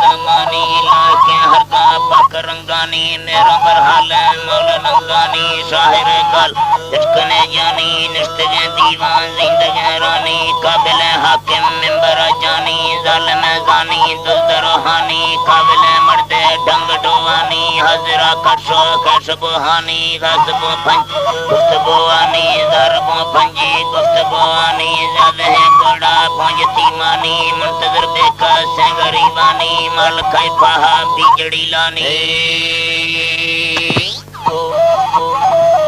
जमानी लाके हरका पक रंगानी निरंबर हाल मौल नंगानी शाहिर कल इश्कने जानी निश्तगे दीवान जिंदगी रानी काबिल हाकिम मिंबर जानी जालिम जानी दुल्द रूहानी काबिल मर्दे ढंग डोवानी हजरा कशो कशबुहानी गजबो पंज गुफ्तगुआनी ज़रबो पंजी गुफ्तगुआनी ज़ादे गोड़ा पहुंचती मानी मुंतजर बेका से गरीबानी मल कैफा बिजड़ी लानी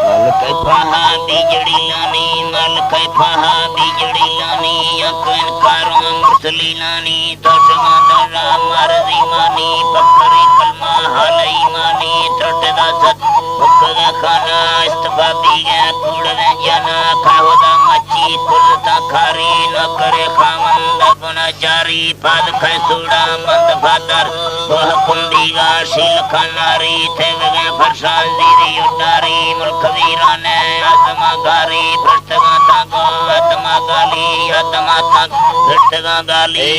मल कैफा बिजड़ी लानी मल कैफा बिजड़ी लानी अकन कारों मुरसली लानी तोशमा दरा मर्जी मानी बकरी कलमा हालई मानी त्रुटदा सत मुकदा खाना इस्तफा बीगे कूड़दा जाना खाहुदा मची कुलता खारी न करे खामंद गुना जारी पाद खे सूड़ा मंद फादर वह कुंदीगा शील खानारी थे गए फरसान दीरी उडारी मुल्क वीराने आत्मा गारी भ्रष्टगा तागो आत्मा गाली आत्मा ताग भ्रष्टगा गाली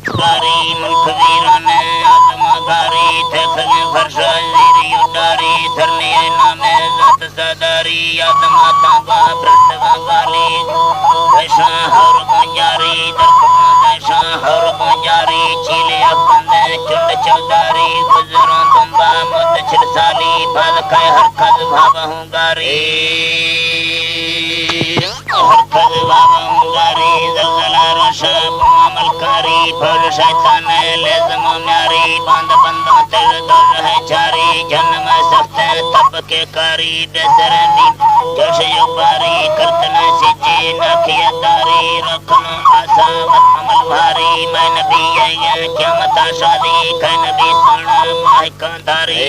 गारी मुल्क वीराने आत्मा गारी थे गए फरसान दीरी उडारी धरने नामे जात सदारी आत्मा तागो भ्रष्टगा गाली ऐसा हर गुंजारी ऐसा हर गुंजारी चीले अपने चुंड चौधारी गुजरों तुम्बा मुद छिलसाली बाल काय हर खद भावहूँ गारी हर खद भावहूँ गारी जलजला रशा अमल कारी फल शैतान ले जमो म्यारी बंद बंदों तेल दौर है चारी जन्म सख्त तब के कारी बेदर नीम जोश युबारी करतना सिचे नाखिया दारी रखनो आशा मत अमल भारी मैं नबी आया क्या मता शादी कै नबी सुना माहिका धारी।